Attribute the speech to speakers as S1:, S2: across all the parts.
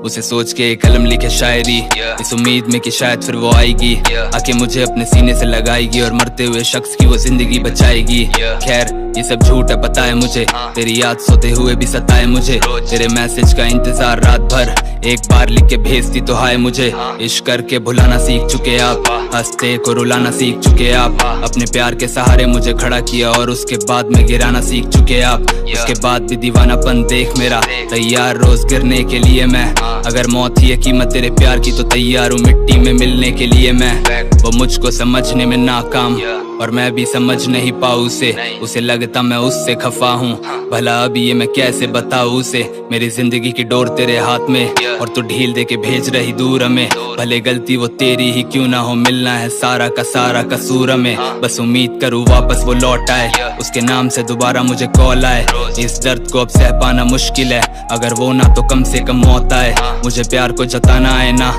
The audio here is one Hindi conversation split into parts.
S1: उसे सोच के कलम लिखे शायरी, इस उम्मीद में कि शायद फिर वो आएगी, आके मुझे अपने सीने से लगाएगी और मरते हुए शख्स की वो जिंदगी बचाएगी। खैर ये सब झूठ है पता है मुझे, तेरी याद सोते हुए भी सताए मुझे, तेरे मैसेज का इंतजार रात भर, एक बार लिख के भेजती तो हाय मुझे। इश्क करके भुलाना सीख चुके आप, हंसते को रुलाना सीख चुके आप, अपने प्यार के सहारे मुझे खड़ा किया और उसके बाद में गिराना सीख चुके आप। उसके बाद भी दीवानापन देख मेरा, तैयार रोज गिरने के लिए मैं, अगर मौत ही है कीमत तेरे प्यार की तो तैयार हूँ मिट्टी में मिलने के लिए मैं। वो मुझको समझने में नाकाम और मैं भी समझ नहीं पाऊँ उसे लगता मैं उससे खफा हूँ, भला अब ये मैं कैसे बताऊँ उसे। मेरी जिंदगी की डोर तेरे हाथ में और तू ढील दे के भेज रही दूर हमें, भले गलती वो तेरी ही क्यों ना हो, मिलना है सारा का सारा कसूर हमें। बस उम्मीद करूँ वापस वो लौट आए, उसके नाम से दोबारा मुझे कॉल आए। इस दर्द को अब सह पाना मुश्किल है, अगर वो ना तो कम से कम मौत आए। मुझे प्यार को जताना आए ना,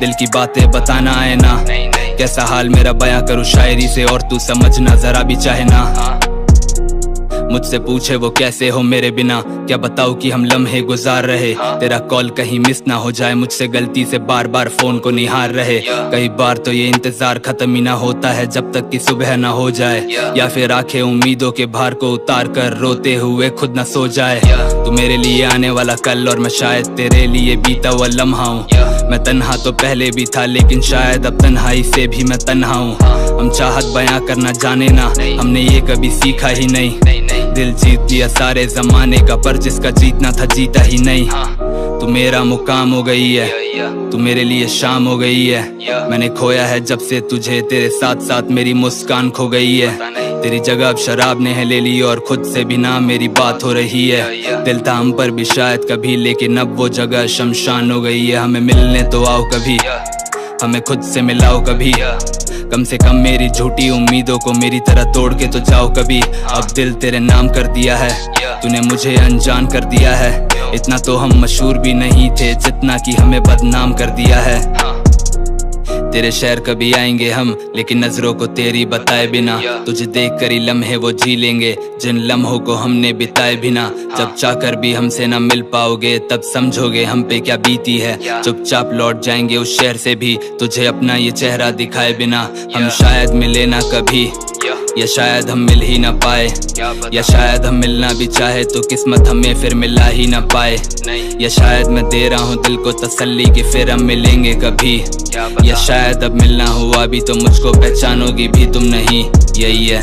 S1: दिल की बातें बताना आए ना, कैसा हाल मेरा बयां करूँ शायरी से और तू समझना जरा भी चाहे ना। मुझसे पूछे वो कैसे हो मेरे बिना, क्या बताऊं कि हम लम्हे गुजार रहे, तेरा कॉल कहीं मिस ना हो जाए, मुझसे गलती से बार बार फोन को निहार रहे। कई बार तो ये इंतजार खत्म ही ना होता है जब तक कि सुबह ना हो जाए, या फिर आंखें उम्मीदों के भार को उतार कर रोते हुए खुद ना सो जाए। तू मेरे लिए आने वाला कल और मैं शायद तेरे लिए बीता हुआ लम्हा हूँ। मैं तन्हा तो पहले भी था लेकिन शायद अब तन्हाई से भी मैं तन्हा हूँ। हम चाहत बयां करना जाने ना, हमने ये कभी सीखा ही नहीं, दिल जीत लिया सारे जमाने का पर जिसका जीतना था जीता ही नहीं। तू मेरा मुकाम हो गई है, तू मेरे लिए शाम हो गई है, मैंने खोया है जब से तुझे, तेरे साथ साथ मेरी मुस्कान खो गई है। तेरी जगह अब शराब ने है ले ली और खुद से भी ना मेरी बात हो रही है। दिल था हम पर भी शायद कभी लेकिन अब वो जगह शमशान हो गई है। हमें मिलने तो आओ कभी, हमें खुद से मिलाओ कभी, कम से कम मेरी झूठी उम्मीदों को मेरी तरह तोड़ के तो जाओ कभी। अब दिल तेरे नाम कर दिया है, तूने मुझे अनजान कर दिया है, इतना तो हम मशहूर भी नहीं थे जितना कि हमें बदनाम कर दिया है। तेरे शहर कभी आएंगे हम लेकिन नजरों को तेरी बताए बिना, तुझे देख कर ही लम्हे वो जी लेंगे जिन लम्हों को हमने बिताए बिना। जब चाहकर भी हमसे ना मिल पाओगे तब समझोगे हम पे क्या बीती है, चुपचाप लौट जाएंगे उस शहर से भी तुझे अपना ये चेहरा दिखाए बिना। हम शायद मिले ना कभी या शायद हम मिल ही ना पाए, या शायद हम मिलना भी चाहे तो किस्मत हमें फिर मिला ही ना पाए, या शायद मैं दे रहा हूँ दिल को तसल्ली कि फिर हम मिलेंगे कभी, या शायद अब मिलना हुआ भी तो मुझको पहचानोगी भी तुम नहीं। यही है।